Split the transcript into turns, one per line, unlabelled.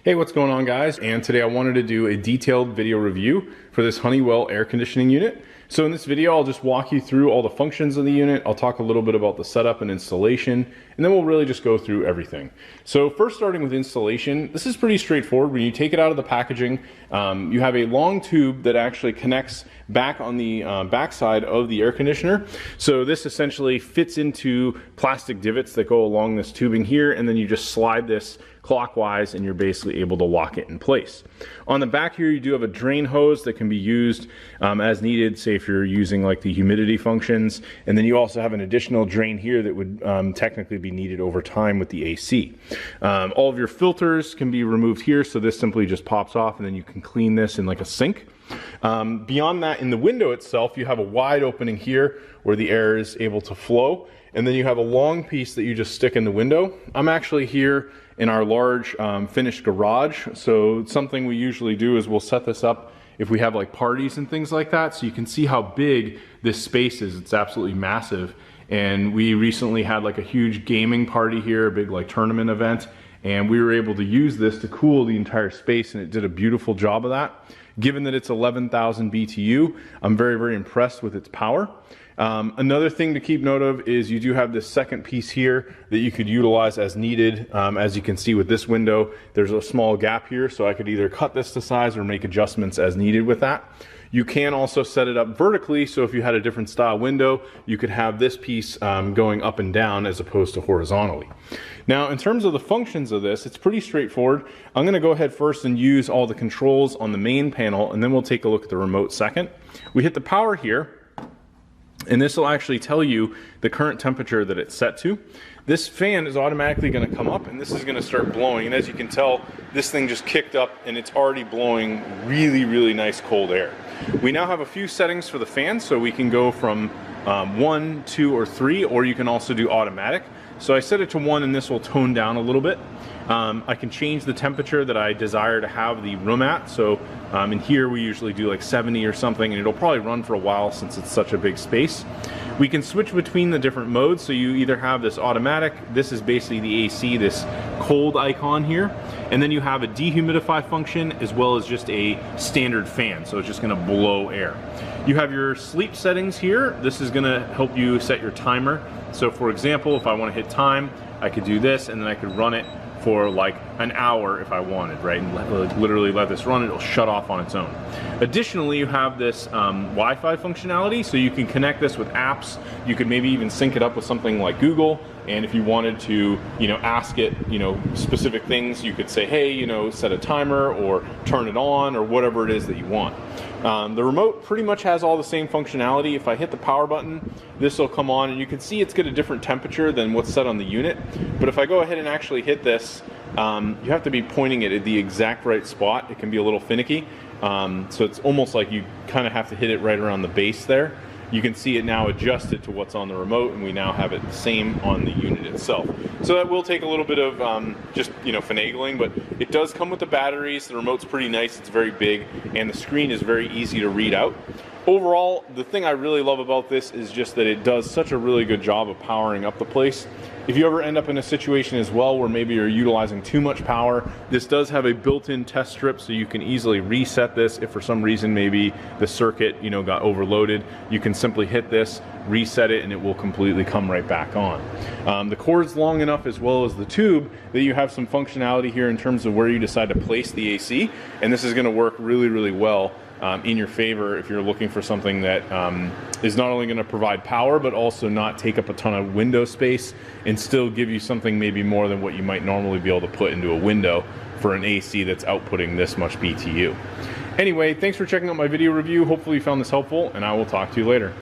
Hey, what's going on, guys? And today I wanted to do a detailed video review for this Honeywell air conditioning unit. So in this video, I'll just walk you through all the functions of the unit. I'll talk a little bit about the setup and installation, and then we'll really just go through everything. So first, starting with installation, this is pretty straightforward. When you take it out of the packaging, you have a long tube that actually connects back on the backside of the air conditioner. So this essentially fits into plastic divots that go along this tubing here, and then you just slide this clockwise and you're basically able to lock it in place. On the back here, you do have a drain hose that can be used as needed, say if you're using like the humidity functions, and then you also have an additional drain here that would technically be needed over time with the AC. All of your filters can be removed here, so this simply just pops off and then you can clean this in like a sink. Beyond that, in the window itself, you have a wide opening here where the air is able to flow, and then you have a long piece that you just stick in the window. I'm actually here in our large finished garage, so something we usually do is we'll set this up if we have like parties and things like that, so you can see how big this space is. It's absolutely massive, and we recently had like a huge gaming party here, a big like tournament event, and we were able to use this to cool the entire space, and it did a beautiful job of that. Given that it's 11,000 BTU, I'm very, very impressed with its power. Another thing to keep note of is you do have this second piece here that you could utilize as needed. As you can see with this window, there's a small gap here, so I could either cut this to size or make adjustments as needed with that. You can also set it up vertically, so if you had a different style window, you could have this piece going up and down as opposed to horizontally. Now, in terms of the functions of this, it's pretty straightforward. I'm going to go ahead first and use all the controls on the main panel, and then we'll take a look at the remote second. We hit the power here, and this will actually tell you the current temperature that it's set to. This fan is automatically going to come up, and this is going to start blowing, and as you can tell, this thing just kicked up and it's already blowing really, really nice cold air. We now have a few settings for the fan, so we can go from 1, 2, or 3, or you can also do automatic. So I set it to 1, and this will tone down a little bit. I can change the temperature that I desire to have the room at. So in here we usually do like 70 or something, and it'll probably run for a while since it's such a big space. We can switch between the different modes, so you either have this automatic, this is basically the AC, this cold icon here, and then you have a dehumidify function as well as just a standard fan, so it's just going to blow air. You have your sleep settings here. This is going to help you set your timer. So for example, if I want to hit time, I could do this, and then I could run it for like an hour if I wanted, right? And literally let this run, it'll shut off on its own. Additionally, you have this Wi-Fi functionality, so you can connect this with apps. You could maybe even sync it up with something like Google, and if you wanted to, ask it, specific things, you could say, hey, set a timer or turn it on or whatever it is that you want. The remote pretty much has all the same functionality. If I hit the power button, this will come on, and you can see it's got a different temperature than what's set on the unit. But if I go ahead and actually hit this, you have to be pointing it at the exact right spot. It can be a little finicky. So it's almost like you kind of have to hit it right around the base there. You can see it now adjusted to what's on the remote, and we now have it the same on the unit itself. So that will take a little bit of just finagling, but it does come with the batteries. The remote's pretty nice, it's very big, and the screen is very easy to read out. Overall, the thing I really love about this is just that it does such a really good job of powering up the place. If you ever end up in a situation as well where maybe you're utilizing too much power, this does have a built-in test strip, so you can easily reset this if for some reason maybe the circuit got overloaded. You can simply hit this, reset it, and it will completely come right back on. The cord's long enough as well as the tube that you have some functionality here in terms of where you decide to place the AC, and this is going to work really, really well in your favor if you're looking for something that is not only going to provide power but also not take up a ton of window space and still give you something maybe more than what you might normally be able to put into a window for an AC that's outputting this much BTU. Anyway, thanks for checking out my video review. Hopefully you found this helpful, and I will talk to you later.